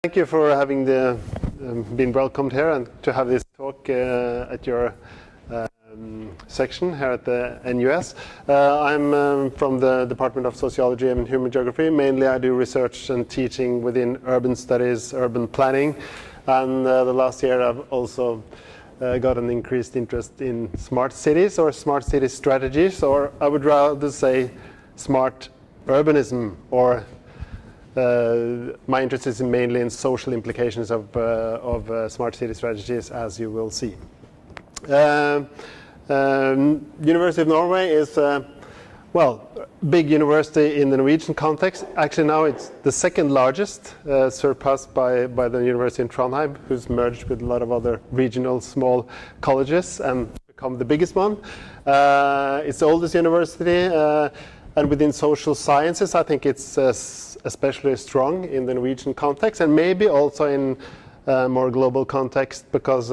Thank you for having been welcomed here and to have this talk at your section here at the NUS. I'm from the Department of Sociology and Human Geography. Mainly I do research and teaching within urban studies, urban planning, and the last year I've also got an increased interest in smart cities or smart city strategies, or I would rather say smart urbanism, or my interest is mainly in social implications of smart city strategies, as you will see. University of Norway is big university in the Norwegian context. Actually now it's the second largest, surpassed by the university in Trondheim, who's merged with a lot of other regional small colleges and become the biggest one. It's the oldest university, and within social sciences I think it's especially strong in the Norwegian context, and maybe also in more global context, because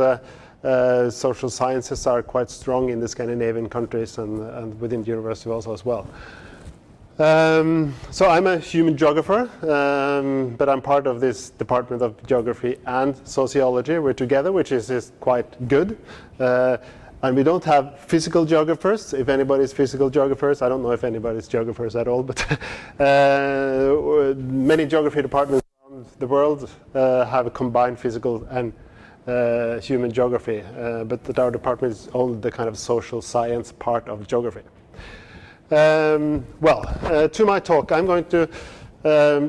social sciences are quite strong in the Scandinavian countries and within the university also as well. So I'm a human geographer, but I'm part of this Department of Geography and Sociology. We're together, which is quite good. And we don't have physical geographers. If anybody's physical geographers, I don't know if anybody's geographers at all, but many geography departments around the world have a combined physical and human geography, but our department is only the kind of social science part of geography. To my talk, I'm going to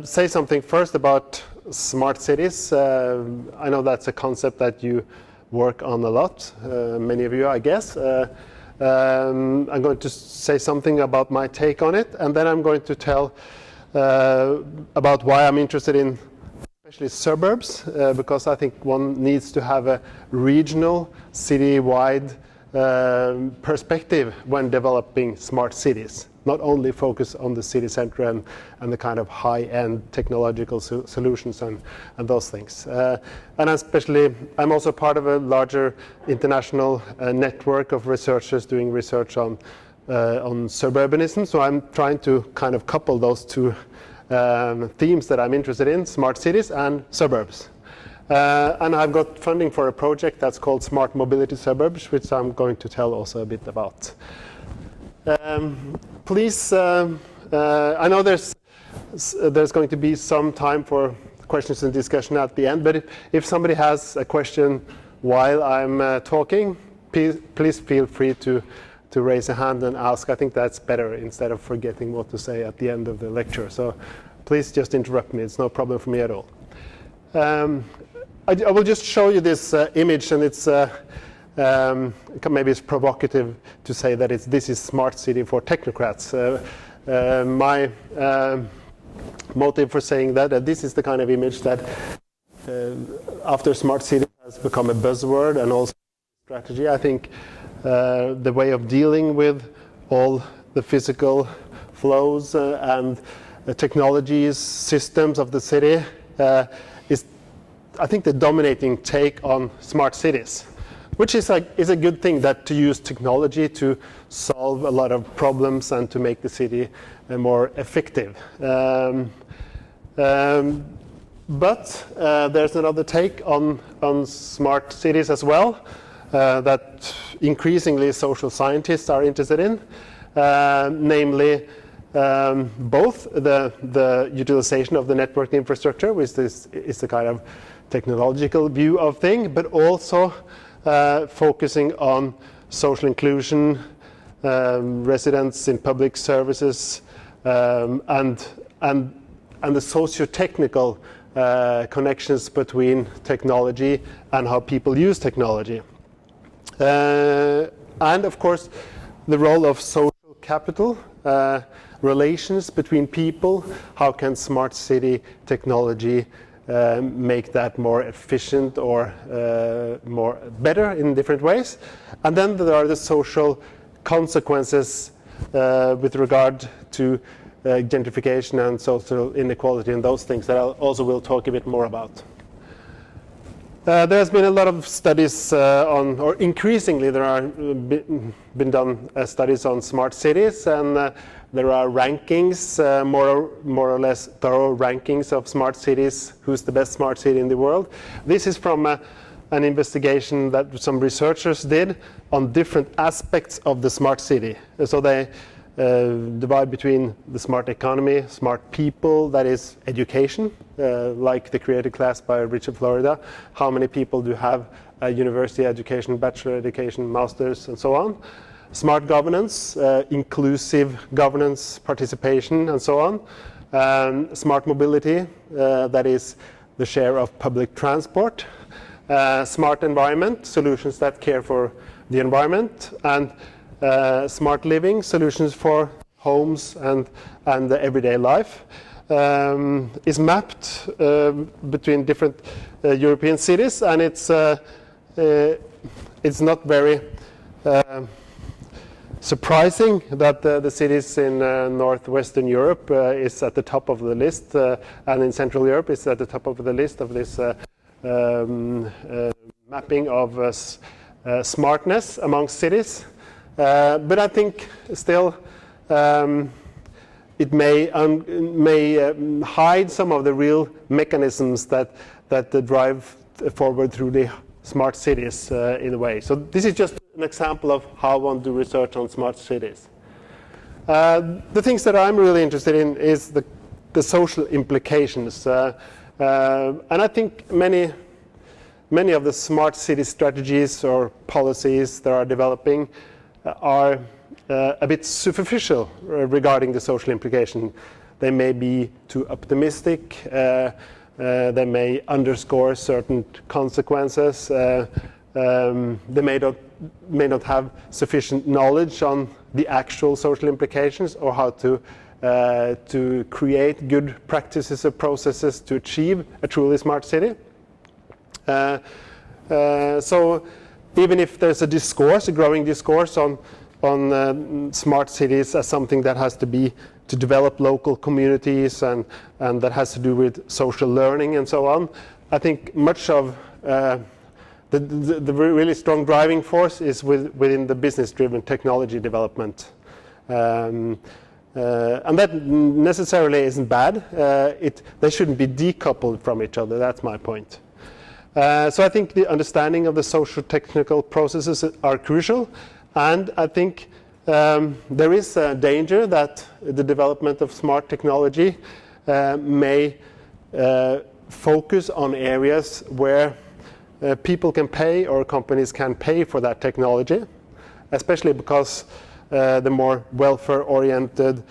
say something first about smart cities. I know that's a concept that you work on a lot, many of you, I guess. I'm going to say something about my take on it, and then I'm going to tell about why I'm interested in especially suburbs, because I think one needs to have a regional, city-wide perspective when developing smart cities. Not only focus on the city center and the kind of high-end technological solutions and those things. And especially, I'm also part of a larger international network of researchers doing research on suburbanism. So I'm trying to kind of couple those two themes that I'm interested in, smart cities and suburbs. And I've got funding for a project that's called Smart Mobility Suburbs, which I'm going to tell also a bit about. Please, I know there's going to be some time for questions and discussion at the end, but if somebody has a question while I'm talking, please feel free to raise a hand and ask. I think that's better instead of forgetting what to say at the end of the lecture. So please just interrupt me. It's no problem for me at all. I will just show you this image, and it's maybe it's provocative to say that this is smart city for technocrats. My motive for saying that this is the kind of image that after smart city has become a buzzword and also strategy, I think the way of dealing with all the physical flows and the technologies, systems of the city is, I think, the dominating take on smart cities, which is a good thing, that to use technology to solve a lot of problems and to make the city more effective. But there's another take on smart cities as well, that increasingly social scientists are interested in, namely both the utilization of the network infrastructure, which is the kind of technological view of things, but also focusing on social inclusion, residents in public services, and the socio-technical connections between technology and how people use technology. And of course, the role of social capital, relations between people. How can smart city technology make that more efficient or better in different ways? And then there are the social consequences with regard to gentrification and social inequality and those things that I also will talk a bit more about. There's been a lot of studies or increasingly there are been done studies on smart cities, and there are rankings, more or less thorough rankings of smart cities, who's the best smart city in the world. This is from an investigation that some researchers did on different aspects of the smart city. So they divide between the smart economy, smart people, that is education, like the creative class by Richard Florida. How many people do have a university education, bachelor education, masters, and so on. Smart governance, inclusive governance, participation, and so on. Smart mobility, that is the share of public transport. Smart environment, solutions that care for the environment. And smart living, solutions for homes and the everyday life. Is mapped between different European cities, and it's not very surprising that the cities in northwestern Europe is at the top of the list, and in Central Europe is at the top of the list of this mapping of smartness among cities. But I think still it may hide some of the real mechanisms that drive forward through the smart cities in a way. So this is just an example of how one do research on smart cities. The things that I'm really interested in is the social implications. And I think many of the smart city strategies or policies that are developing are a bit superficial regarding the social implication. They may be too optimistic. They may underscore certain consequences. They may not have sufficient knowledge on the actual social implications or how to create good practices or processes to achieve a truly smart city. So even if there's a discourse, a growing discourse on smart cities as something that has to develop local communities and that has to do with social learning and so on, I think much of the really strong driving force is within the business-driven technology development. And that necessarily isn't bad. They shouldn't be decoupled from each other, that's my point. So I think the understanding of the socio-technical processes are crucial, and I think there is a danger that the development of smart technology may focus on areas where people can pay or companies can pay for that technology, especially because the more welfare-oriented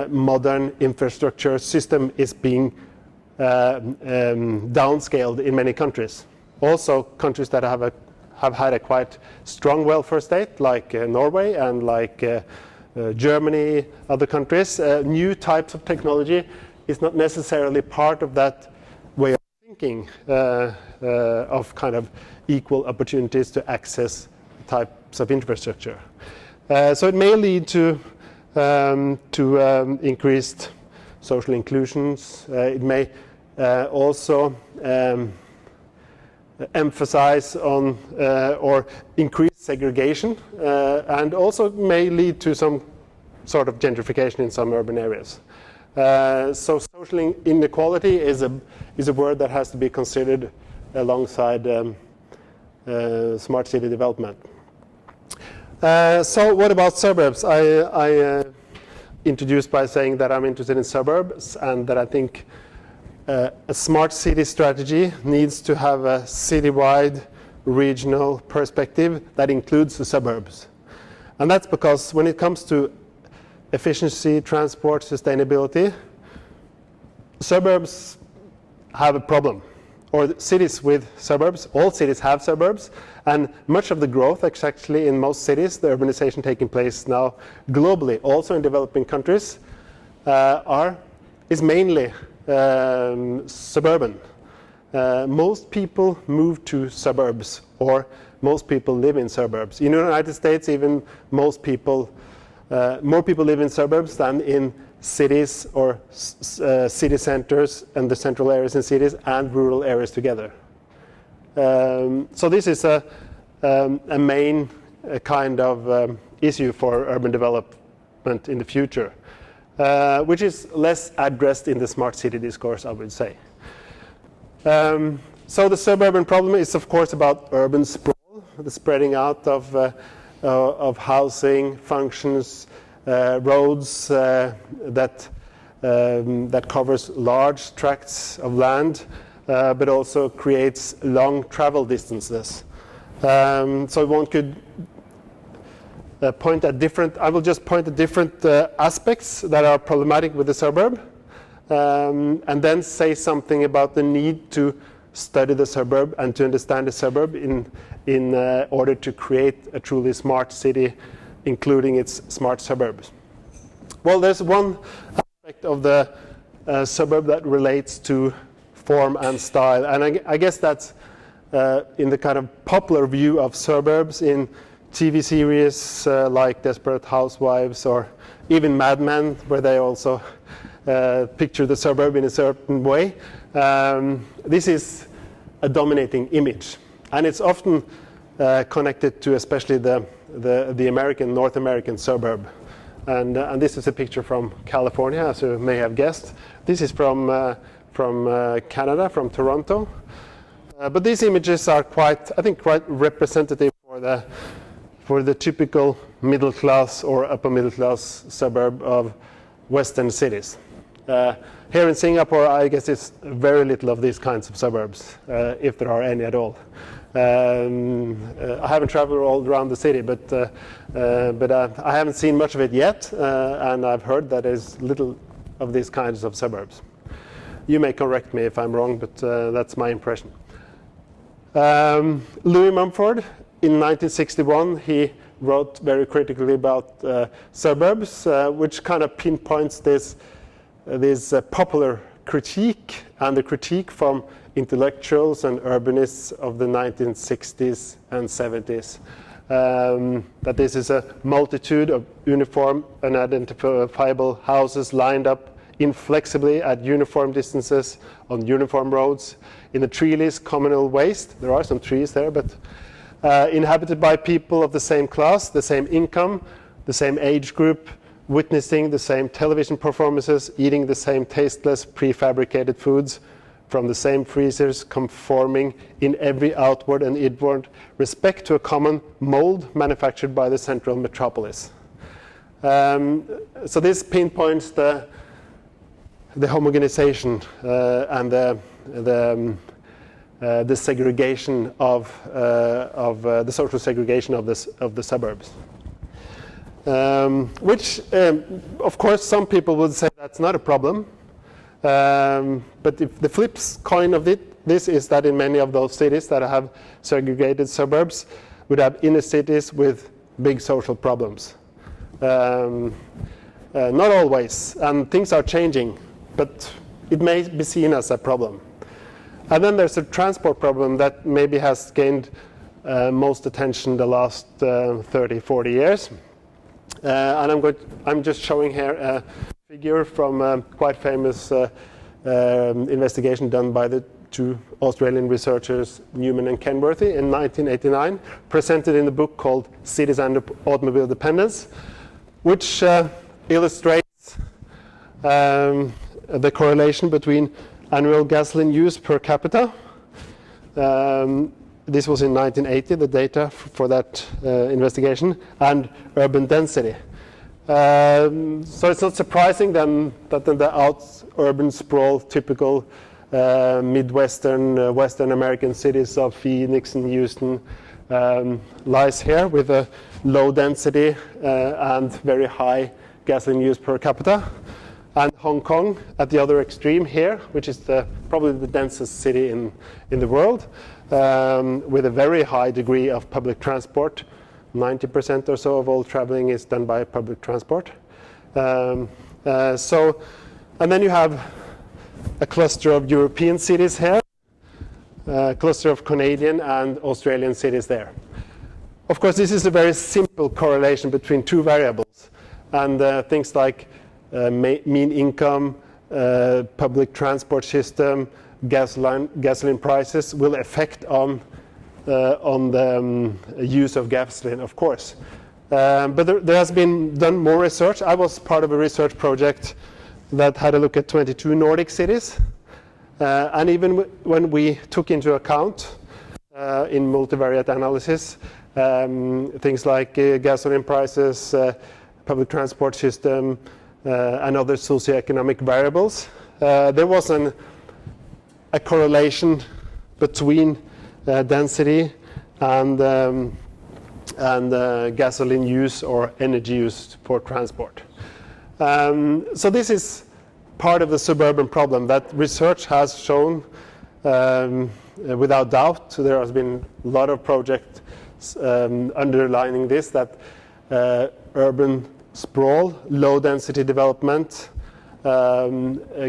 modern infrastructure system is being downscaled in many countries. Also, countries that have had a quite strong welfare state, like Norway and like Germany, other countries, new types of technology is not necessarily part of that way of thinking of kind of equal opportunities to access types of infrastructure. So it may lead to increased social inclusions. It may also emphasize on or increase segregation, and also may lead to some sort of gentrification in some urban areas. So social inequality is a word that has to be considered alongside smart city development. So what about suburbs? I introduced by saying that I'm interested in suburbs and that I think a smart city strategy needs to have a citywide regional perspective that includes the suburbs. And that's because when it comes to efficiency, transport, sustainability, suburbs have a problem. Or cities with suburbs, all cities have suburbs, and much of the growth actually in most cities, the urbanization taking place now globally, also in developing countries, is mainly suburban. Most people move to suburbs, or most people live in suburbs. In the United States, even more people live in suburbs than in cities or city centers and the central areas in cities and rural areas together. So this is a main kind of issue for urban development in the future. which is less addressed in the smart city discourse, I would say. So the suburban problem is, of course, about urban sprawl, the spreading out of housing, functions, roads that covers large tracts of land, but also creates long travel distances. So one could point at different, I will just point at different aspects that are problematic with the suburb, and then say something about the need to study the suburb and to understand the suburb in order to create a truly smart city, including its smart suburbs. Well, there's one aspect of the suburb that relates to form and style, and I guess that's in the kind of popular view of suburbs in TV series like Desperate Housewives or even Mad Men, where they also picture the suburb in a certain way. This is a dominating image, and it's often connected to especially the North American suburb. And this is a picture from California, as you may have guessed. This is from Canada, from Toronto. But these images are quite representative for the typical middle class or upper middle class suburb of Western cities. Here in Singapore, I guess it's very little of these kinds of suburbs, if there are any at all. I haven't traveled all around the city, but I haven't seen much of it yet, and I've heard that there's little of these kinds of suburbs. You may correct me if I'm wrong, but that's my impression. Louis Mumford, in 1961, he wrote very critically about suburbs, which kind of pinpoints this popular critique and the critique from intellectuals and urbanists of the 1960s and 70s. That this is a multitude of uniform and identifiable houses lined up inflexibly at uniform distances on uniform roads in a treeless communal waste. There are some trees there, but inhabited by people of the same class, the same income, the same age group, witnessing the same television performances, eating the same tasteless prefabricated foods from the same freezers, conforming in every outward and inward respect to a common mold manufactured by the central metropolis. So this pinpoints the homogenization and the segregation of the social segregation of the suburbs. Which, of course, some people would say that's not a problem. But if the flip coin of this is that in many of those cities that have segregated suburbs would have inner cities with big social problems. Not always, and things are changing, but it may be seen as a problem. And then there's a transport problem that maybe has gained most attention the last 30, 40 years. And I'm just showing here a figure from a quite famous investigation done by the two Australian researchers, Newman and Kenworthy, in 1989, presented in the book called Cities and Automobile Dependence, which illustrates the correlation between annual gasoline use per capita. This was in 1980, the data for that investigation, and urban density. So it's not surprising then that in the urban sprawl, typical Midwestern, Western American cities of Phoenix and Houston lies here with a low density and very high gasoline use per capita. And Hong Kong at the other extreme here, which is probably the densest city in the world, with a very high degree of public transport. 90% or so of all traveling is done by public transport. And then you have a cluster of European cities here, a cluster of Canadian and Australian cities there. Of course, this is a very simple correlation between two variables, and things like mean income, public transport system, gasoline prices will affect on the use of gasoline, of course. But there has been done more research. I was part of a research project that had a look at 22 Nordic cities. And even when we took into account in multivariate analysis things like gasoline prices, public transport system, and other socioeconomic variables, there was a correlation between density and gasoline use or energy use for transport. So this is part of the suburban problem that research has shown without doubt. There has been a lot of projects underlining this, that urban sprawl, low density development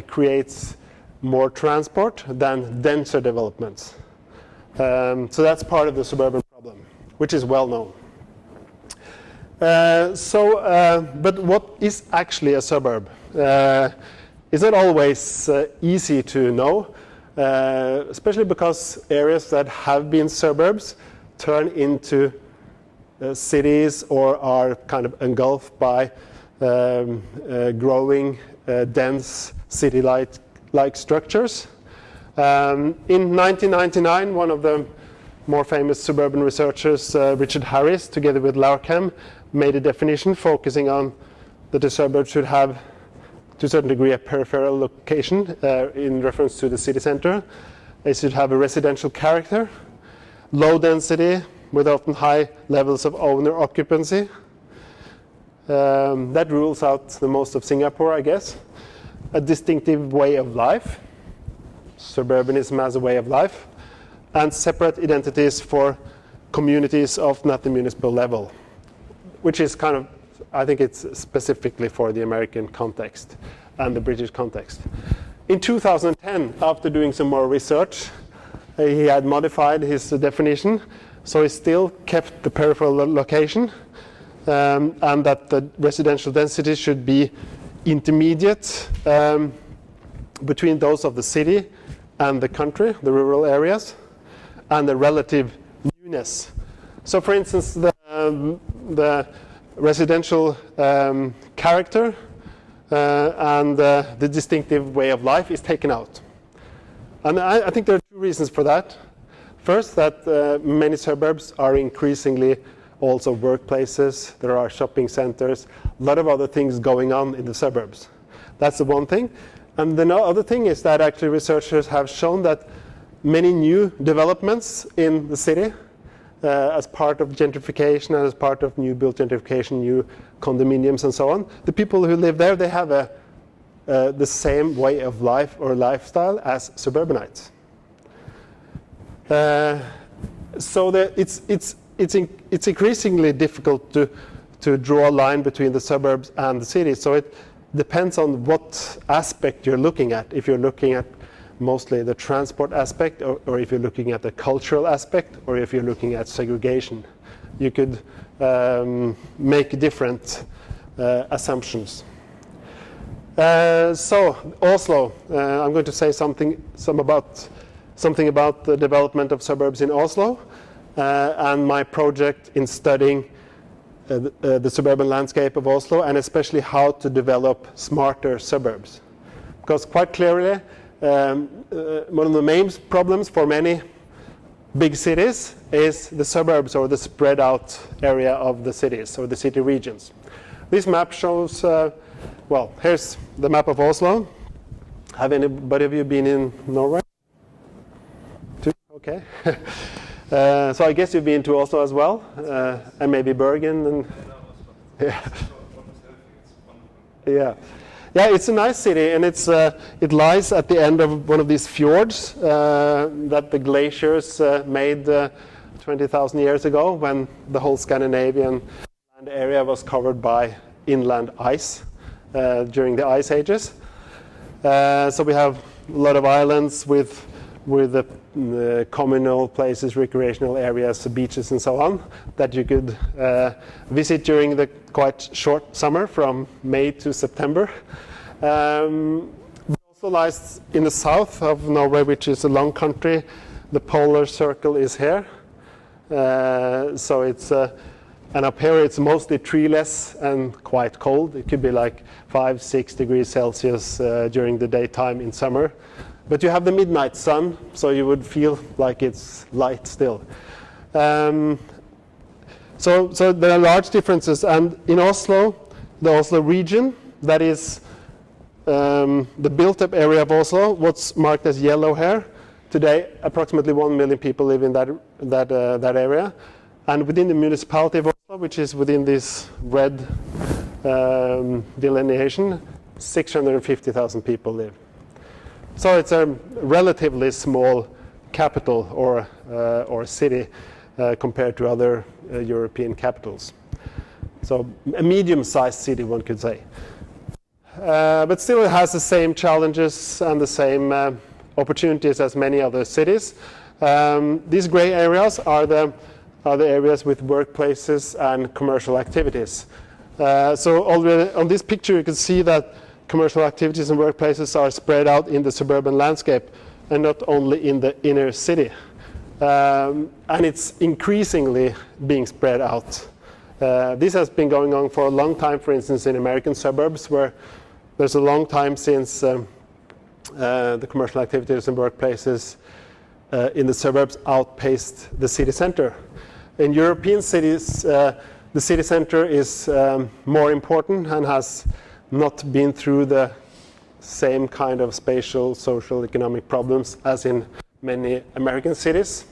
creates more transport than denser developments. So that's part of the suburban problem, which is well known. But what is actually a suburb? It's not always easy to know, especially because areas that have been suburbs turn into cities or are kind of engulfed by growing, dense city-like structures. In 1999, one of the more famous suburban researchers, Richard Harris, together with Larkham, made a definition focusing on that the suburbs should have, to a certain degree, a peripheral location in reference to the city center. They should have a residential character, low density, with often high levels of owner occupancy. That rules out the most of Singapore, I guess. A distinctive way of life, suburbanism as a way of life, and separate identities for communities often at the municipal level, which is kind of, I think it's specifically for the American context and the British context. In 2010, after doing some more research, he had modified his definition, so he still kept the peripheral location, and that the residential density should be intermediate between those of the city and the country, the rural areas, and the relative newness. So for instance, the residential character and the distinctive way of life is taken out. And I think there are two reasons for that. First, that many suburbs are increasingly also workplaces. There are shopping centers, a lot of other things going on in the suburbs. That's the one thing. And the other thing is that actually researchers have shown that many new developments in the city as part of gentrification and as part of new built gentrification, new condominiums and so on, the people who live there, they have the same way of life or lifestyle as suburbanites. So it's increasingly difficult to draw a line between the suburbs and the city. So it depends on what aspect you're looking at. If you're looking at mostly the transport aspect, or if you're looking at the cultural aspect, or if you're looking at segregation, you could make different assumptions. So Oslo, I'm going to say something about the development of suburbs in Oslo, and my project in studying the suburban landscape of Oslo, and especially how to develop smarter suburbs. Because quite clearly, one of the main problems for many big cities is the suburbs, or the spread out area of the cities, or the city regions. This map shows, well, here's the map of Oslo. Have anybody of you been in Norway? Okay. So I guess you've been to Oslo as well, and maybe Bergen. And yeah. Yeah, it's a nice city, and it lies at the end of one of these fjords that the glaciers made 20,000 years ago, when the whole Scandinavian land area was covered by inland ice during the ice ages. So we have a lot of islands with the communal places, recreational areas, beaches and so on, that you could visit during the quite short summer from May to September. It also lies in the south of Norway, which is a long country. The polar circle is here. So it's And up here it's mostly treeless and quite cold. It could be like 5-6 degrees Celsius during the daytime in summer. But you have the midnight sun, so you would feel like it's light still. So there are large differences. And in Oslo, the Oslo region, that is the built-up area of Oslo, what's marked as yellow here. Today, approximately 1 million people live in that area. And within the municipality of Oslo, which is within this red delineation, 650,000 people live. So it's a relatively small capital or city compared to other European capitals. So a medium-sized city, one could say. But still it has the same challenges and the same opportunities as many other cities. These gray areas are the areas with workplaces and commercial activities. So already on this picture you can see that commercial activities and workplaces are spread out in the suburban landscape and not only in the inner city. And it's increasingly being spread out. This has been going on for a long time, for instance, in American suburbs, where there's a long time since the commercial activities and workplaces in the suburbs outpaced the city center. In European cities, the city center is more important and has not been through the same kind of spatial, social, economic problems as in many American cities,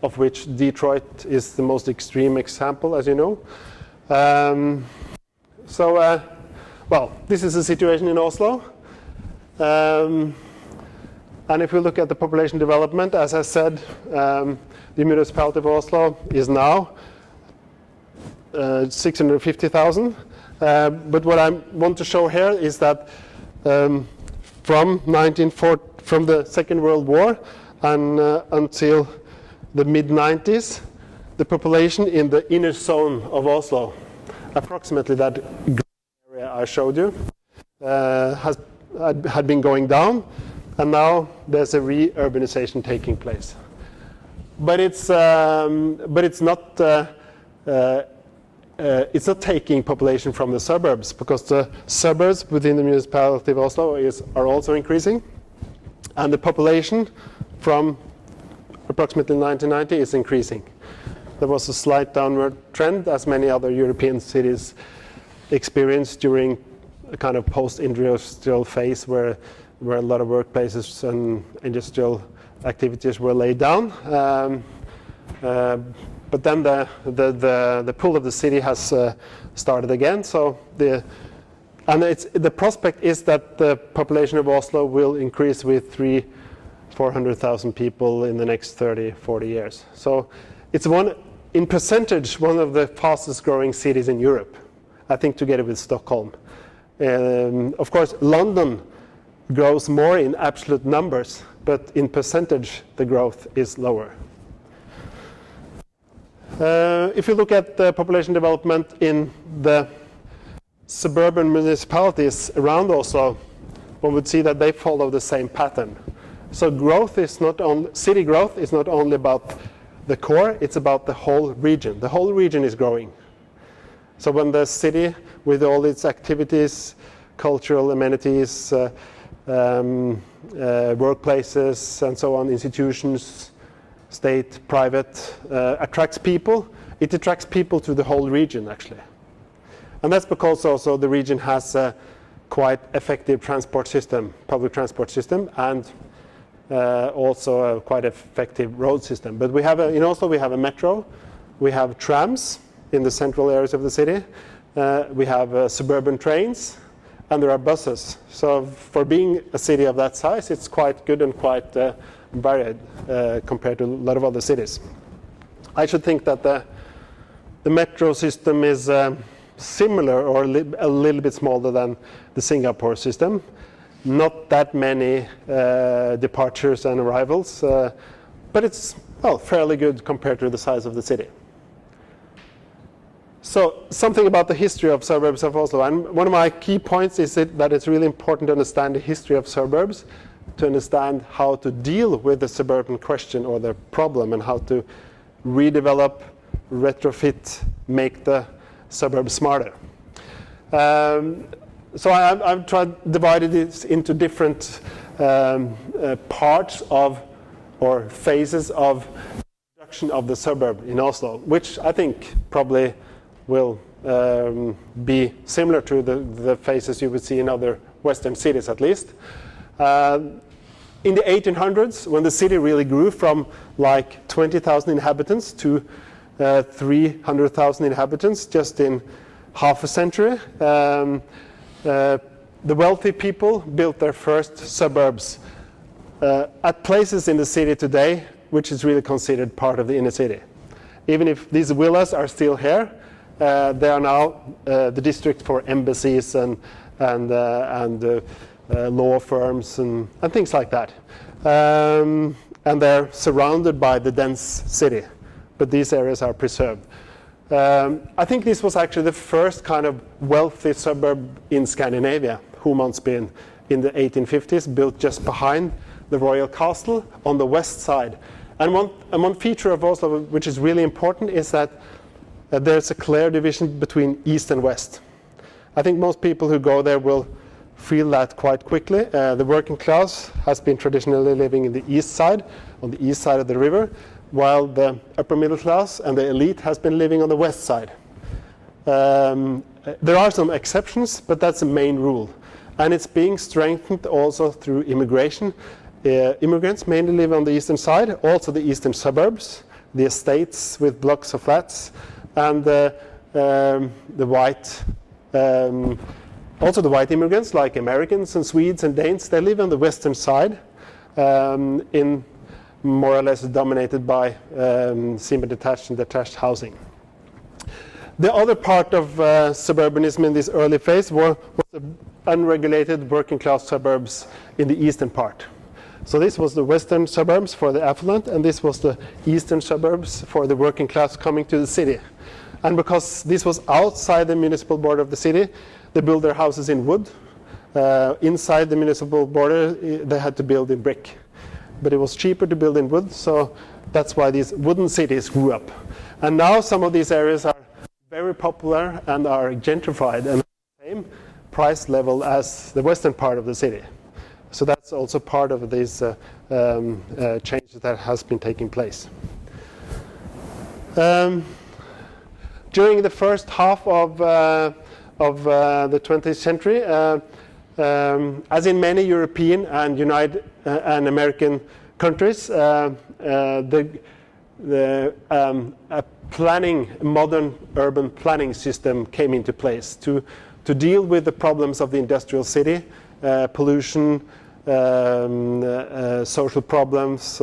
of which Detroit is the most extreme example, as you know. Well, this is the situation in Oslo. And if we look at the population development, as I said, the municipality of Oslo is now 650,000. But what I want to show here is that from the Second World War and until the mid-90s, the population in the inner zone of Oslo, approximately that area I showed you, had been going down, and now there's a re-urbanization taking place. But it's not taking population from the suburbs, because the suburbs within the municipality of Oslo are also increasing, and the population from approximately 1990 is increasing. There was a slight downward trend, as many other European cities experienced during a kind of post-industrial phase where a lot of workplaces and industrial activities were laid down. But then the pull of the city has started again. So the prospect is that the population of Oslo will increase with 400,000 people in the next 30-40 years. So it's in percentage one of the fastest growing cities in Europe, I think, together with Stockholm. Of course, London grows more in absolute numbers, but in percentage the growth is lower. If you look at the population development in the suburban municipalities around Oslo, one would see that they follow the same pattern. So city growth is not only about the core, it's about the whole region. The whole region is growing. So when the city, with all its activities, cultural amenities, workplaces and so on, institutions, state, private, attracts people, it attracts people to the whole region actually. And that's because also the region has a quite effective transport system, public transport system, and also a quite effective road system. But in Oslo we have a metro, we have trams in the central areas of the city, we have suburban trains, and there are buses. So for being a city of that size, it's quite good and quite varied compared to a lot of other cities. I should think that the metro system is similar or a little bit smaller than the Singapore system. Not that many departures and arrivals, but it's fairly good compared to the size of the city. So something about the history of suburbs of Oslo. And one of my key points is that it's really important to understand the history of suburbs, to understand how to deal with the suburban question or the problem, and how to redevelop, retrofit, make the suburb smarter. So I've tried divided it into different parts of or phases of production of the suburb in Oslo, which I think probably will be similar to the phases you would see in other Western cities at least. In the 1800s, when the city really grew from like 20,000 inhabitants to 300,000 inhabitants just in half a century, the wealthy people built their first suburbs at places in the city today which is really considered part of the inner city. Even if these villas are still here, they are now the district for embassies and law firms and things like that. And they're surrounded by the dense city, but these areas are preserved. I think this was actually the first kind of wealthy suburb in Scandinavia, Homansbyen, in the 1850s, built just behind the royal castle on the west side. And one feature of Oslo which is really important is that there's a clear division between east and west. I think most people who go there will feel that quite quickly. The working class has been traditionally living in the east side, on the east side of the river, while the upper middle class and the elite has been living on the west side. There are some exceptions, but that's the main rule. And it's being strengthened also through immigration. Immigrants mainly live on the eastern side, also the eastern suburbs, the estates with blocks of flats, and the white, also the white immigrants like Americans and Swedes and Danes, they live on the western side, in more or less dominated by semi-detached and detached housing. The other part of suburbanism in this early phase was the unregulated working class suburbs in the eastern part. So this was the western suburbs for the affluent, and this was the eastern suburbs for the working class coming to the city. And because this was outside the municipal border of the city, they built their houses in wood. Inside the municipal border, they had to build in brick. But it was cheaper to build in wood, so that's why these wooden cities grew up. And now some of these areas are very popular and are gentrified and the same price level as the western part of the city. So that's also part of these changes that has been taking place. During the first half of the 20th century, as in many European and and American countries, modern urban planning system came into place to deal with the problems of the industrial city, pollution, social problems,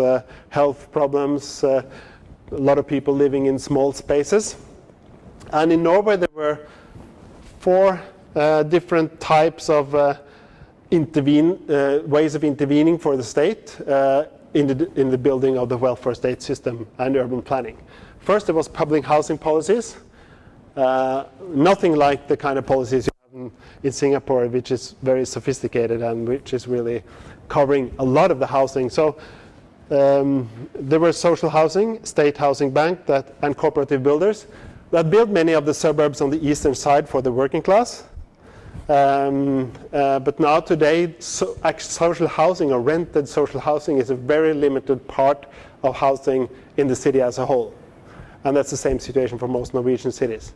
health problems, a lot of people living in small spaces. And in Norway there were 4 different types of ways of intervening for the state in the building of the welfare state system and urban planning. First there was public housing policies, nothing like the kind of policies you have in Singapore, which is very sophisticated and which is really covering a lot of the housing. So there were social housing, state housing bank and cooperative builders that built many of the suburbs on the eastern side for the working class. But now today, social housing or rented social housing is a very limited part of housing in the city as a whole. And that's the same situation for most Norwegian cities.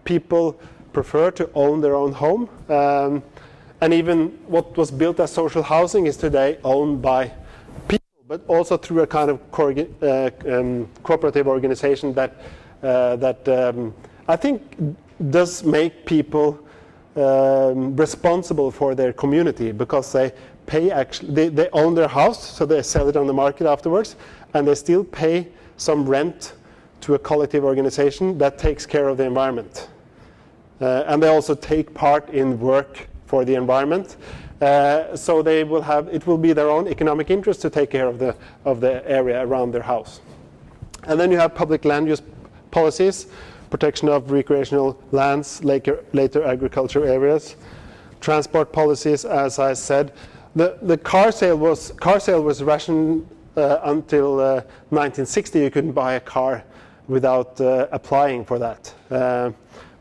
People prefer to own their own home. And even what was built as social housing is today owned by people, but also through a kind of cooperative organization that I think does make people responsible for their community, because they they own their house, so they sell it on the market afterwards, and they still pay some rent to a collective organization that takes care of the environment. And they also take part in work for the environment. So it will be their own economic interest to take care of the area around their house. And then you have public land use policies, protection of recreational lands, later agriculture areas, transport policies, as I said. The car sale was rationed until 1960. You couldn't buy a car without applying for that.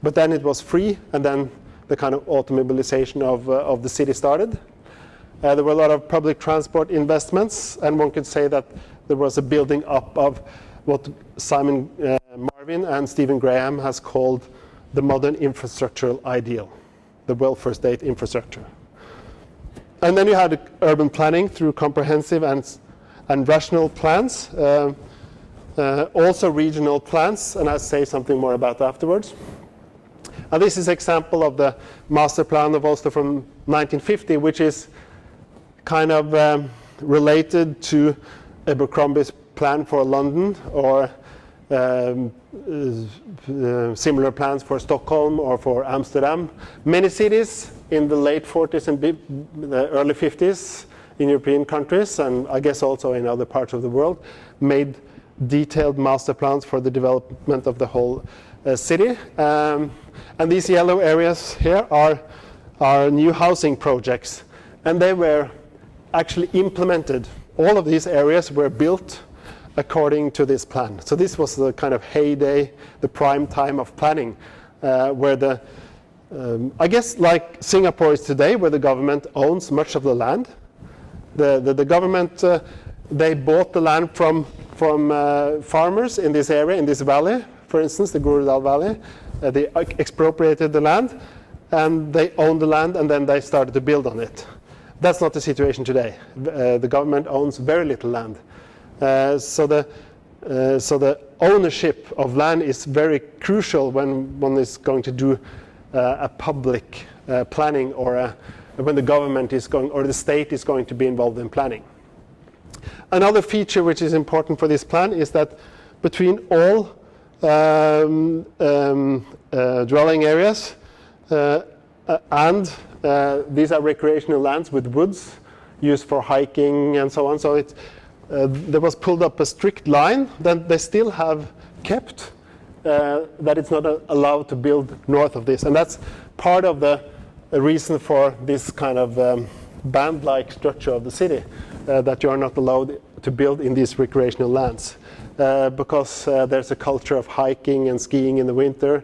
But then it was free, and then the kind of automobilization of the city started. There were a lot of public transport investments, and one could say that there was a building up of what Simon Marvin and Stephen Graham has called the modern infrastructural ideal, the welfare state infrastructure. And then you had urban planning through comprehensive and rational plans, also regional plans, and I'll say something more about that afterwards. And this is an example of the master plan of Oslo from 1950, which is kind of related to Abercrombie's plan for London, or similar plans for Stockholm or for Amsterdam. Many cities in the late 40s and the early 50s in European countries, and I guess also in other parts of the world, made detailed master plans for the development of the whole city. And these yellow areas here are new housing projects, and they were actually implemented. All of these areas were built according to this plan. So this was the kind of heyday, the prime time of planning, where the, I guess like Singapore is today, where the government owns much of the land. The government, they bought the land from farmers in this area, in this valley, for instance, the Groruddal Valley. They expropriated the land, and they owned the land, and then they started to build on it. That's not the situation today. The government owns very little land. So the ownership of land is very crucial when one is going to do a public planning, or when the government is going, or the state is going to be involved in planning. Another feature which is important for this plan is that between all dwelling areas and these are recreational lands with woods used for hiking and so on. So it's there was pulled up a strict line that they still have kept, that it's not allowed to build north of this. And that's part of the reason for this kind of band-like structure of the city, that you are not allowed to build in these recreational lands. Because there's a culture of hiking and skiing in the winter,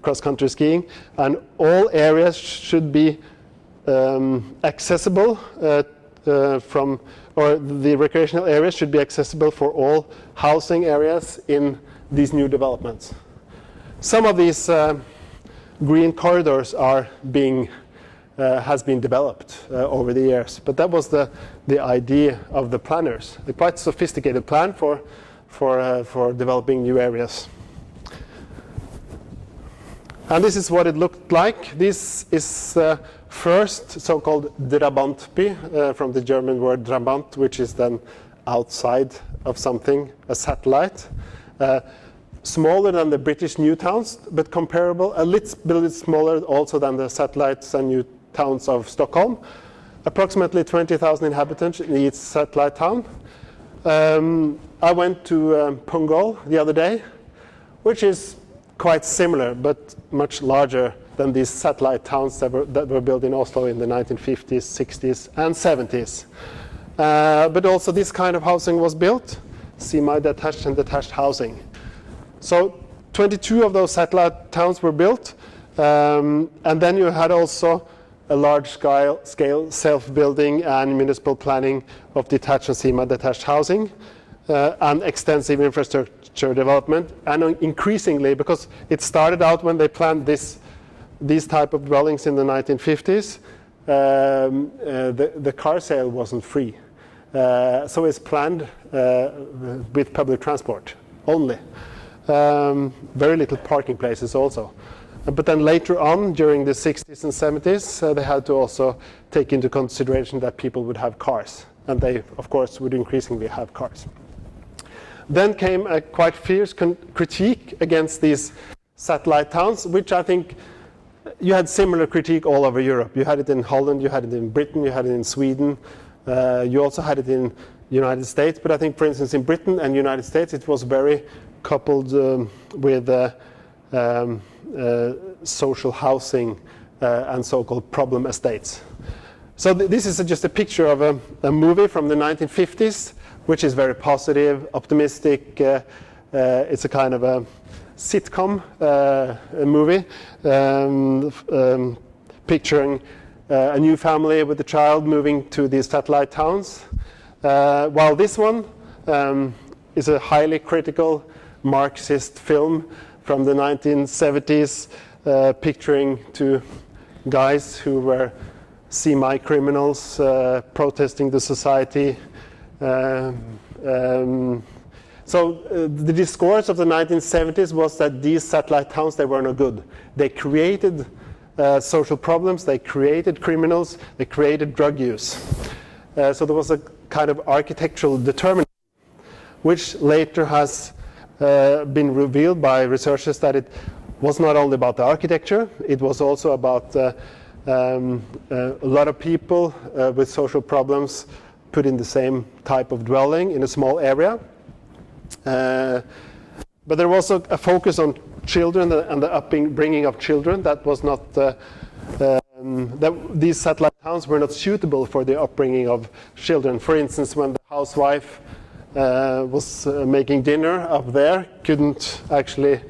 cross-country skiing, and all areas should be accessible or the recreational areas should be accessible for all housing areas in these new developments. Some of these green corridors are has been developed over the years, but that was the idea of the planners. A quite sophisticated plan for developing new areas. And this is what it looked like. This is first so-called Drabantby, from the German word Drabant, which is then outside of something, a satellite. Smaller than the British new towns, but comparable, a little bit smaller also than the satellites and new towns of Stockholm. Approximately 20,000 inhabitants in each satellite town. I went to Punggol the other day, which is quite similar, but much larger than these satellite towns that were built in Oslo in the 1950s, 60s, and 70s. But also this kind of housing was built, semi-detached and detached housing. So 22 of those satellite towns were built, and then you had also a large-scale self-building and municipal planning of detached and semi-detached housing, and extensive infrastructure development, and increasingly, because it started out when they planned these type of dwellings in the 1950s, the car sale wasn't free. So it's planned with public transport only. Very little parking places also. But then later on, during the 60s and 70s, they had to also take into consideration that people would have cars. And they, of course, would increasingly have cars. Then came a quite fierce critique against these satellite towns, which I think you had similar critique all over Europe. You had it in Holland, you had it in Britain, you had it in Sweden. You also had it in the United States. But I think, for instance, in Britain and United States, it was very coupled with social housing and so-called problem estates. So this is just a picture of a movie from the 1950s, which is very positive, optimistic, it's a kind of a sitcom movie picturing a new family with a child moving to these satellite towns. While this one is a highly critical Marxist film from the 1970s, picturing two guys who were semi-criminals protesting the society. So the discourse of the 1970s was that these satellite towns, they were no good. They created social problems, they created criminals, they created drug use. So there was a kind of architectural determinism, which later has been revealed by researchers that it was not only about the architecture, it was also about a lot of people with social problems put in the same type of dwelling in a small area. But there was a focus on children and the upbringing of children that was not, that these satellite towns were not suitable for the upbringing of children. For instance, when the housewife was making dinner up there, couldn't actually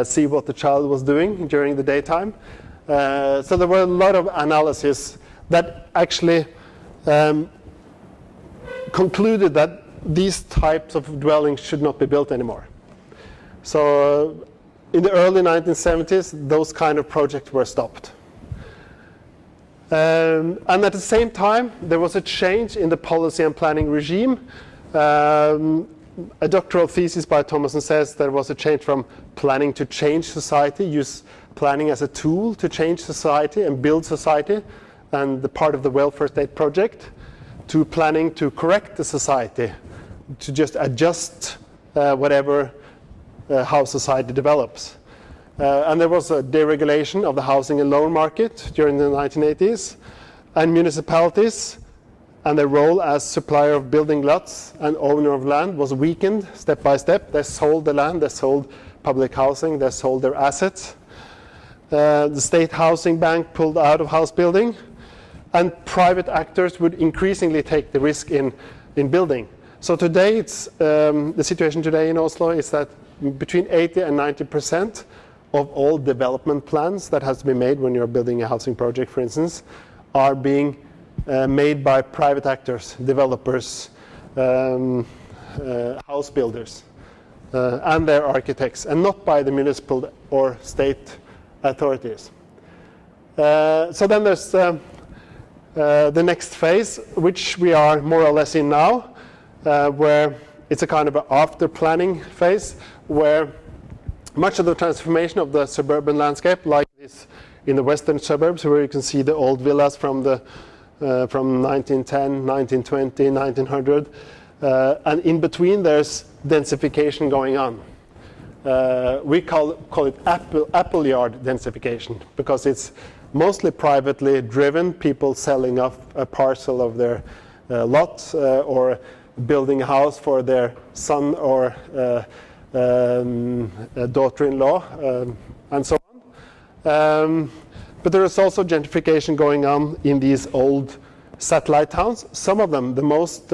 see what the child was doing during the daytime. So there were a lot of analysis that actually concluded that these types of dwellings should not be built anymore. So in the early 1970s, those kind of projects were stopped. And at the same time, there was a change in the policy and planning regime. A doctoral thesis by Thomason says there was a change from planning to change society, use planning as a tool to change society and build society, and the part of the welfare state project, to planning to correct the society, to just adjust whatever how society develops. And there was a deregulation of the housing and loan market during the 1980s, and municipalities and their role as supplier of building lots and owner of land was weakened step by step. They sold the land, they sold public housing, they sold their assets. The state housing bank pulled out of house building, and private actors would increasingly take the risk in building. So today, it's the situation today in Oslo is that between 80 and 90% of all development plans that has to be made when you're building a housing project, for instance, are being made by private actors, developers, house builders, and their architects, and not by the municipal or state authorities. So then there's the next phase, which we are more or less in now, where it's a kind of an after planning phase, where much of the transformation of the suburban landscape, like this in the western suburbs, where you can see the old villas from 1910, 1920, 1900, and in between there's densification going on. We call it apple yard densification, because it's mostly privately driven, people selling off a parcel of their lot or building a house for their son or daughter-in-law, and so on. But there is also gentrification going on in these old satellite towns. Some of them, the most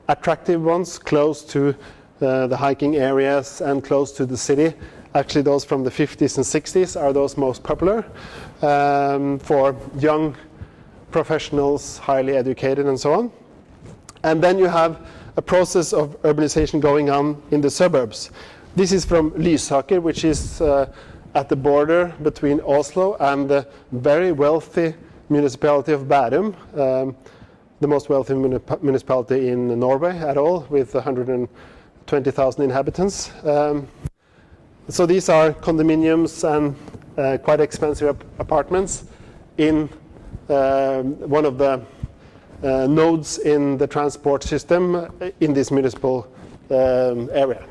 attractive ones, close to the hiking areas and close to the city. Actually, those from the 50s and 60s are those most popular for young professionals, highly educated, and so on. And then you have a process of urbanization going on in the suburbs. This is from Lysaker, which is at the border between Oslo and the very wealthy municipality of Bærum, the most wealthy municipality in Norway at all, with 120,000 inhabitants. So these are condominiums and quite expensive apartments in one of the nodes in the transport system in this municipal area.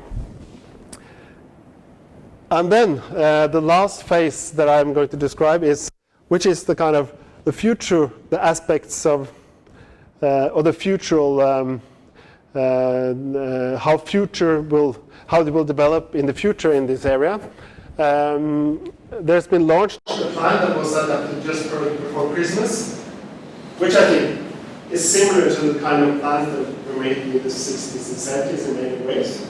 And then the last phase that I'm going to describe is, which is the kind of the future, the aspects of, or the futural, how it will develop in the future in this area. There's been launched a plan that was adapted just before Christmas, which I think is similar to the kind of plans that were made in the 60s and 70s in many ways.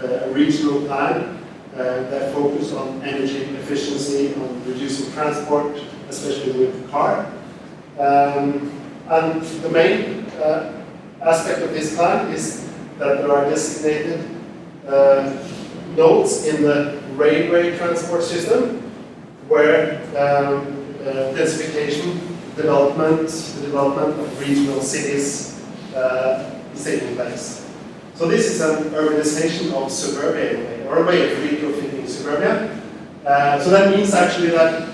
a regional plan that focus on energy efficiency, on reducing transport, especially with the car. And the main aspect of this plan is that there are designated nodes in the railway transport system where densification, the development of regional cities is taking place. So this is an urbanization of suburbia, or a way of retrofitting suburbia. So that means actually that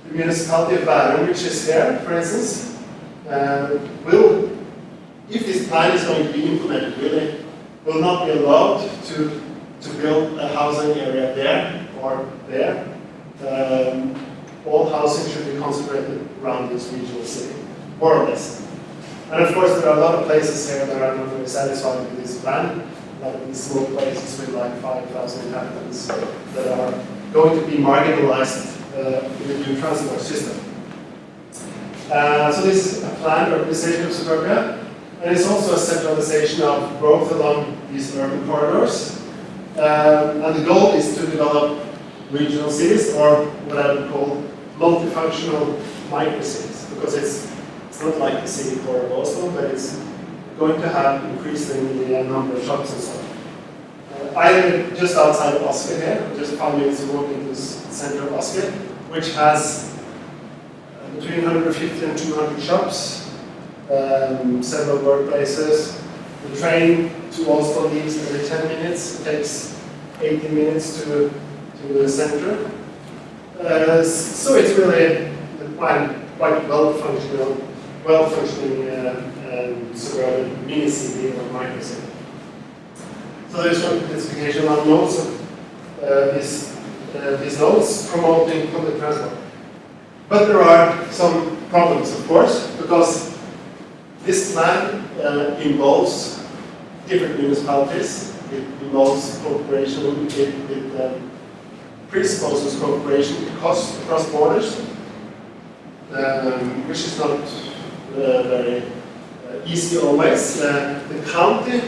the municipality of Bærum, which is here, for instance, will, if this plan is going to be implemented, really, will not be allowed to build a housing area there or there. All housing should be concentrated around this regional city, more or less. And of course, there are a lot of places here that are not very satisfied with this plan, like these small places with like 5,000 inhabitants that are going to be marginalized in the new transport system. So this is a planned urbanization of suburbia, and it's also a centralization of growth along these urban corridors. And the goal is to develop regional cities, or what I would call multifunctional microcities, because it's not like the city core of Oslo, but it's going to have increasingly a number of shops and so on. I live just outside of Oslo here, just 5 minutes of walking to the center of Oslo, which has between 150 and 200 shops, several workplaces. The train to Oslo leaves every 10 minutes. It takes 18 minutes to the center. So it's really quite well-functioning suburban mini-city or micro-city. So there's one classification on nodes of these nodes promoting public transport. But there are some problems, of course, because this plan involves different municipalities. It involves cooperation, it presupposes cooperation across borders, which is not very easy always. The county,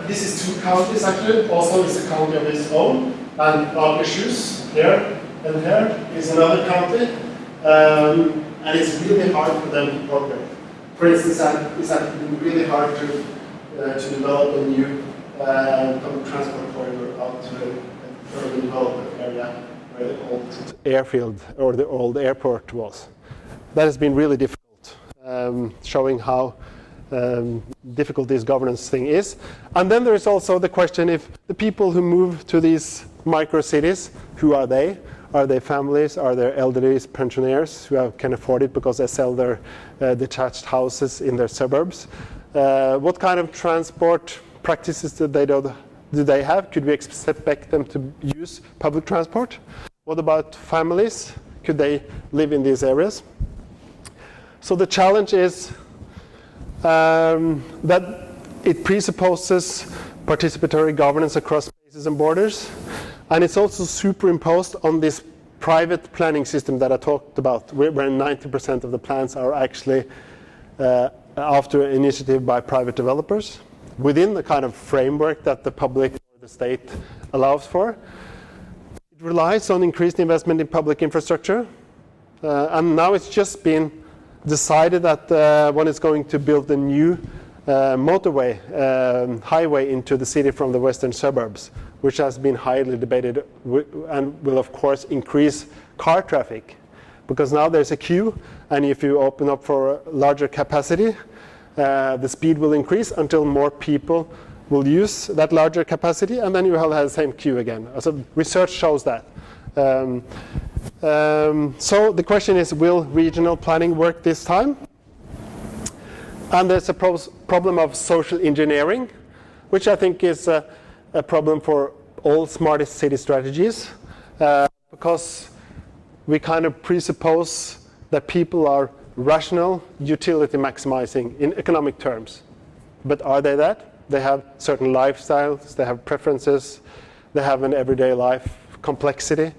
this is two counties actually. Oslo is a county of its own, and Akershus here and here is another county, and it's really hard for them to cooperate. For instance, it's actually really hard to develop a new public transport corridor out to an urban development area where the old airfield or the old airport was. That has been really difficult, showing how difficult this governance thing is. And then there is also the question, if the people who move to these micro cities, who are they? Are they families? Are they elderly pensioners who can afford it because they sell their detached houses in their suburbs? What kind of transport practices do they have? Could we expect them to use public transport? What about families? Could they live in these areas? So the challenge is that it presupposes participatory governance across spaces and borders, and it's also superimposed on this private planning system that I talked about, where 90% of the plans are actually after initiative by private developers within the kind of framework that the public or the state allows for. It relies on increased investment in public infrastructure, and now it's just been decided that one is going to build a new motorway, highway into the city from the western suburbs, which has been highly debated and will of course increase car traffic, because now there's a queue, and if you open up for larger capacity, the speed will increase until more people will use that larger capacity, and then you will have the same queue again. So research shows that. So the question is, will regional planning work this time? And there's a problem of social engineering, which I think is a problem for all smartest city strategies, because we kind of presuppose that people are rational, utility maximizing in economic terms. But are they that? They have certain lifestyles, they have preferences, they have an everyday life complexity.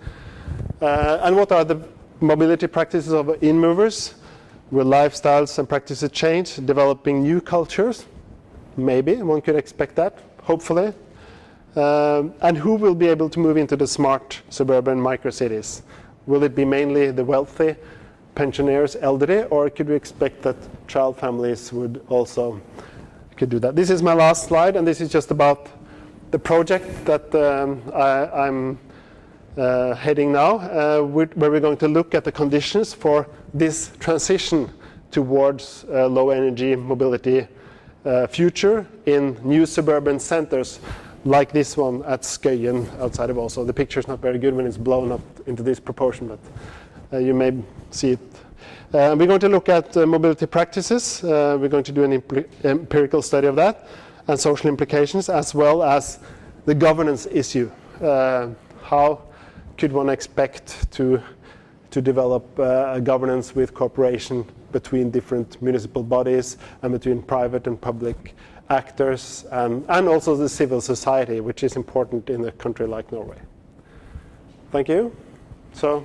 And what are the mobility practices of in-movers? Will lifestyles and practices change, developing new cultures? Maybe, one could expect that, hopefully. And who will be able to move into the smart suburban microcities? Will it be mainly the wealthy, pensioners, elderly, or could we expect that child families would also could do that? This is my last slide, and this is just about the project that I'm heading now, where we're going to look at the conditions for this transition towards low energy mobility future in new suburban centers like this one at Skøyen outside of Oslo. The picture is not very good when it's blown up into this proportion, but you may see it. We're going to look at mobility practices. We're going to do an empirical study of that and social implications, as well as the governance issue. How could one expect to develop a governance with cooperation between different municipal bodies and between private and public actors, and also the civil society, which is important in a country like Norway. Thank you. So.